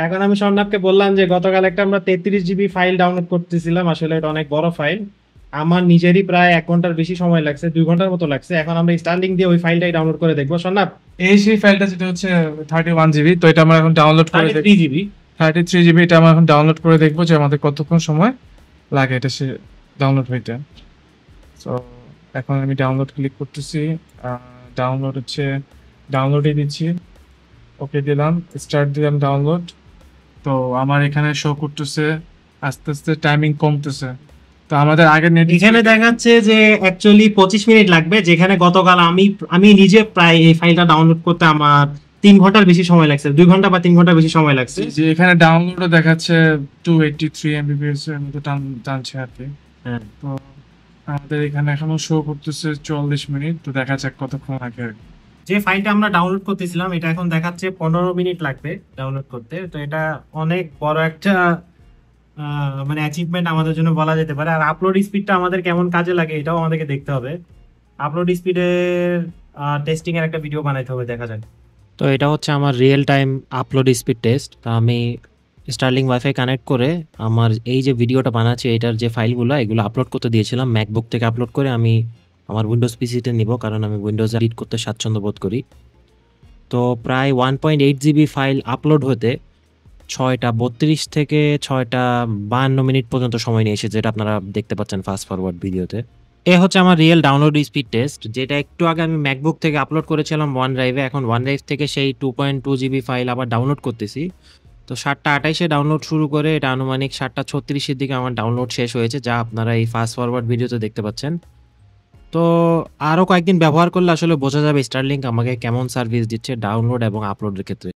এখন আমি স্বর্ণাবকে বললাম যে গতকাল একটা আমরা 33 জিবি ফাইল ডাউনলোড করতেছিলাম, আসলে এটা অনেক বড় ফাইল। আমার নিজেরই প্রায় 1 ঘন্টার বেশি সময় লাগছে, 2 ঘন্টার মতো লাগছে। এখন আমরা স্টারলিংক দিয়ে ওই ফাইলটাই ডাউনলোড করে দেখবো স্বর্ণাব। এই সেই ফাইলটা যেটা হচ্ছে 31 জিবি, তো এটা আমরা এখন ডাউনলোড করে থার্টি দেখ। থ্রি জিবি 33 জিবি, এটা আমরা এখন ডাউনলোড করে দেখবো যে আমাদের কতক্ষণ সময় লাগে এটা সে ডাউনলোড হইতে। তো এখন আমি ডাউনলোড ক্লিক করতেছি, ডাউনলোড হচ্ছে, ডাউনলোডে দিচ্ছি, ওকে দিলাম, স্টার্ট দিলাম ডাউনলোড। তো আমার এখানে শো করতেছে আস্তে আস্তে টাইমিং কমতেছে। তো আমাদের আগের নেট এখানে দেখাচ্ছে যে অ্যাকচুয়ালি 25 মিনিট লাগবে, যেখানে গতকাল আমি আমি নিজে প্রায় এই ফাইলটা ডাউনলোড করতে আমার 3 ঘন্টার বেশি সময় লাগছে, 2 ঘন্টা বা 3 ঘন্টা বেশি সময় লাগছে। যে এখানে ডাউনলোডও দেখাচ্ছে 283 MB এর মতো টানছে আর কি। হ্যাঁ, তো আমাদের এখানে এখনো শো করতেছে 44 মিনিট, তো দেখা যাক কতক্ষণ লাগে। যে ফাইলটা আমরা ডাউনলোড করতেছিলাম এটা এখন দেখাচ্ছে 15 মিনিট লাগবে ডাউনলোড করতে। তো এটা অনেক বড় একটা মানে অ্যাচিভমেন্ট আমাদের জন্য বলা যেতে পারে। আর আপলোড স্পিডটা আমাদের কেমন কাজে লাগে এটাও আমাদেরকে দেখতে হবে। আপলোড স্পিডের টেস্টিং এর একটা ভিডিও বানাইতে হবে, দেখা যাক। তো এটা হচ্ছে আমার real time upload speed test. তা আমি স্টারলিং ওয়াইফাই কানেক্ট করে আমার এই যে ভিডিওটা বানাচ্ছি এটার যে ফাইলগুলো এগুলো আপলোড করতে দিয়েছিলাম, ম্যাকবুক থেকে আপলোড করে আমি আমার উইন্ডোজ পিসিতে নিব, কারণ আমি উইন্ডোজে এডিট করতে স্বাচ্ছন্দ্য বোধ করি। তো প্রায় 1.8 জিবি ফাইল আপলোড হতে 6টা 32 থেকে 6টা 52 মিনিট পর্যন্ত সময় নিয়েছে, যেটা আপনারা দেখতে পাচ্ছেন ফাস্ট ফরওয়ার্ড ভিডিওতে। এ হচ্ছে আমার রিয়েল ডাউনলোড স্পিড টেস্ট, যেটা একটু আগে আমি ম্যাকবুক থেকে আপলোড করেছিলাম ওয়ান ড্রাইভে। এখন ওয়ান ড্রাইভ থেকে সেই 2.2 জিবি ফাইল আবার ডাউনলোড করতেছি। তো 7টা 28-এ ডাউনলোড শুরু করে এটা আনুমানিক 7টা 36-এর দিকে আমার ডাউনলোড শেষ হয়েছে, যা আপনারা এই ফাস্ট ফরওয়ার্ড ভিডিওতে দেখতে পাচ্ছেন। তো আরও কয়েকদিন ব্যবহার করলে আসলে বোঝা যাবে স্টারলিংক আমাকে কেমন সার্ভিস দিচ্ছে ডাউনলোড এবং আপলোডের ক্ষেত্রে।